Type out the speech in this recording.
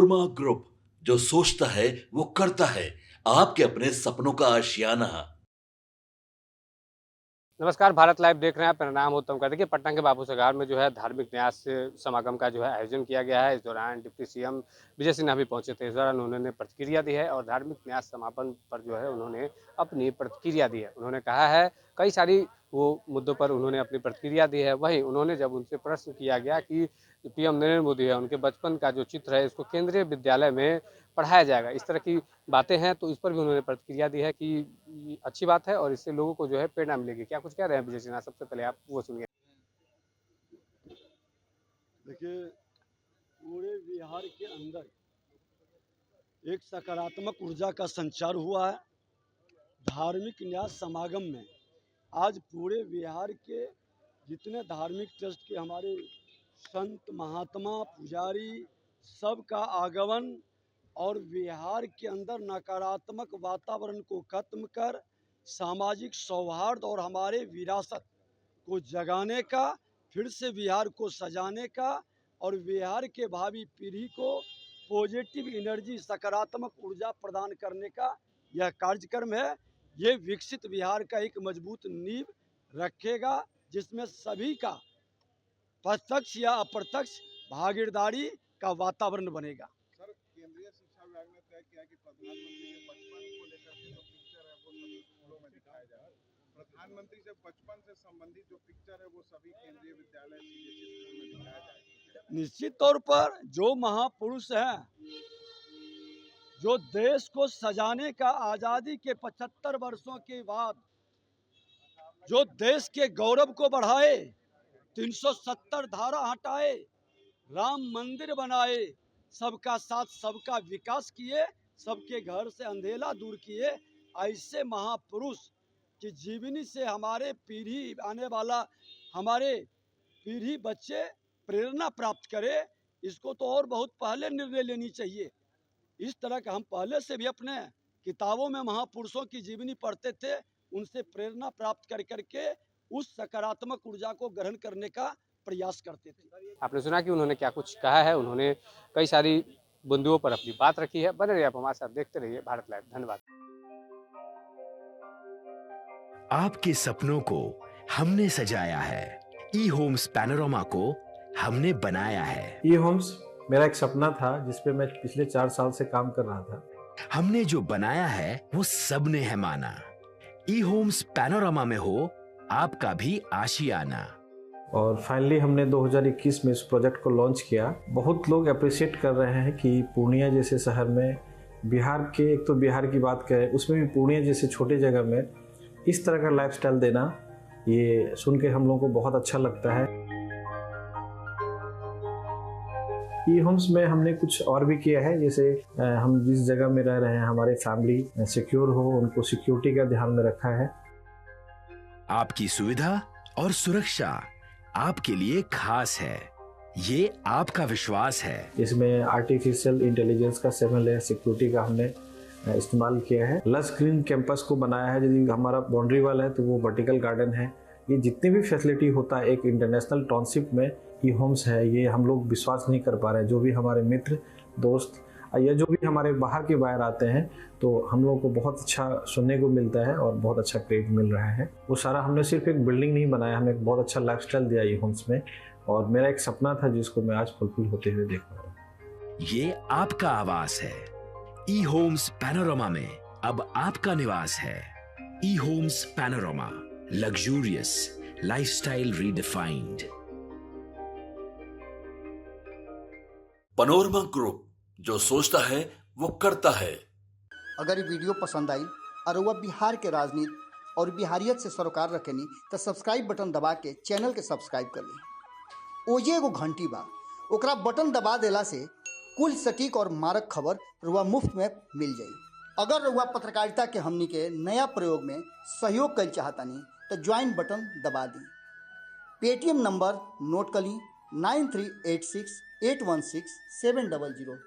Panorama group, जो सोचता है वो करता है। आपके अपने सपनों का आशियाना। नमस्कार, भारत लाइव देख रहे हैं आप। मेरा नाम उत्तम कर। देखिए, पटना के बापू सगार में जो है धार्मिक न्यास समागम का जो है आयोजन किया गया है। इस दौरान डिप्टी सीएम विजय सिन्हा भी पहुंचे थे। इस दौरान उन्होंने प्रतिक्रिया दी है और धार्मिक न्यास समापन पर जो है उन्होंने अपनी प्रतिक्रिया दी है। उन्होंने कहा है कई सारी वो मुद्दों पर उन्होंने अपनी प्रतिक्रिया दी है। वहीं उन्होंने जब उनसे प्रश्न किया गया कि पीएम नरेंद्र मोदी है, उनके बचपन का जो चित्र है इसको केंद्रीय विद्यालय में पढ़ाया जाएगा, इस तरह की बातें हैं, तो इस पर भी उन्होंने प्रतिक्रिया दी है कि ये अच्छी बात है और इससे लोगों को जो है प्रेरणा मिलेगी। क्या कुछ कह रहे हैं विजय सिन्हा? सबसे पहले आप वो सुनिए। देखिए, पूरे बिहार के अंदर एक सकारात्मक ऊर्जा का संचार हुआ है। धार्मिक न्यास समागम में आज पूरे बिहार के जितने धार्मिक ट्रस्ट के हमारे संत महात्मा पुजारी सबका आगमन और बिहार के अंदर नकारात्मक वातावरण को खत्म कर सामाजिक सौहार्द और हमारे विरासत को जगाने का, फिर से बिहार को सजाने का और बिहार के भावी पीढ़ी को पॉजिटिव एनर्जी, सकारात्मक ऊर्जा प्रदान करने का यह कार्यक्रम है। ये विकसित बिहार का एक मजबूत नींव रखेगा, जिसमें सभी का प्रत्यक्ष या अप्रत्यक्ष भागीदारी का वातावरण बनेगा। सर, केंद्रीय शिक्षा विभाग ने तय किया कि प्रधानमंत्री के बचपन को लेकर के जो पिक्चर है वो सभी स्कूलों में दिखाया जाए। प्रधानमंत्री से बचपन से संबंधित जो पिक्चर है वो सभी केंद्रीय विद्यालय सीबीएसई स्कूल में दिखाया जाए। निश्चित तौर पर जो महापुरुष हैं, जो देश को सजाने का आज़ादी के 75 वर्षों के बाद जो देश के गौरव को बढ़ाए, 370 धारा हटाए, राम मंदिर बनाए, सबका साथ सबका विकास किए, सबके घर से अंधेला दूर किए, ऐसे महापुरुष की जीवनी से हमारे पीढ़ी आने वाला हमारे पीढ़ी बच्चे प्रेरणा प्राप्त करे। इसको तो और बहुत पहले निर्णय लेनी चाहिए। इस तरह का हम पहले से भी अपने किताबों में महापुरुषों की जीवनी पढ़ते थे, उनसे प्रेरणा प्राप्त कर करके उस सकारात्मक ऊर्जा को ग्रहण करने का प्रयास करते थे। आपने सुना कि उन्होंने क्या कुछ कहा है। उन्होंने कई सारी बिंदुओं पर अपनी बात रखी है। बने रहिए आप हमारे साथ, देखते रहिए भारत लाइव। धन्यवाद। आपके सपनों को हमने सजाया है। ई होम्स पैनोरमा को हमने बनाया है। ई होम्स मेरा एक सपना था, जिसपे मैं पिछले 4 साल से काम कर रहा था। हमने जो बनाया है वो सबने है माना। ई होम्स पैनोरमा में हो आपका भी आशियाना। और फाइनली हमने 2021 में इस प्रोजेक्ट को लॉन्च किया। बहुत लोग अप्रिशिएट कर रहे हैं कि पूर्णिया जैसे शहर में, बिहार के, एक तो बिहार की बात करें उसमें भी पूर्णिया जैसे छोटे जगह में इस तरह का लाइफस्टाइल देना, ये सुन के हम लोगों को बहुत अच्छा लगता है। ई होम्स में हमने कुछ और भी किया है, जैसे हम जिस जगह में रह रहे हैं हमारे फैमिली सिक्योर हो, उनको सिक्योरिटी का ध्यान में रखा है। आपकी सुविधा और सुरक्षा आपके लिए खास है, ये आपका विश्वास है। इसमें आर्टिफिशियल इंटेलिजेंस का 7 लेयर सिक्योरिटी का हमने इस्तेमाल किया है। लस ग्रीन कैंपस को बनाया है। यदि हमारा बाउंड्री वाल है तो वो वर्टिकल गार्डन है। ये जितनी भी फैसिलिटी होता है एक इंटरनेशनल टाउनशिप में, ई होम्स है, ये हम लोग विश्वास नहीं कर पा रहे हैं। जो भी हमारे मित्र दोस्त या जो भी हमारे बाहर के बाहर आते हैं, तो हम लोगों को बहुत अच्छा सुनने को मिलता है और बहुत अच्छा क्रेडिट मिल रहा है। वो सारा हमने सिर्फ एक बिल्डिंग नहीं बनाया, हमें एक बहुत अच्छा लाइफस्टाइल दिया ई होम्स में, और मेरा एक सपना था जिसको मैं आज फुलफिल होते हुए देख रहा हूँ। ये आपका आवास है। ई होम्स पैनोरमा में अब आपका निवास है। E Homes Panorama, luxurious lifestyle redefined. Panorama group, जो सोचता है वो करता है। अगर ये वीडियो पसंद आई और वह बिहार के राजनीति और बिहारियत से सरोकार रखेनी तो सब्सक्राइब बटन दबा के चैनल के सब्सक्राइब कर ली। ओजे एगो घंटी बा, ओकरा बटन दबा देला से कुल सटीक और मारक खबर रुआ मुफ्त में मिल जाई। अगर रुआ पत्रकारिता के हमनी के नया प्रयोग में सहयोग कर चाहतानी तो ज्वाइन बटन दबा दी। पेटीएम नंबर नोट कर ली 9386816700।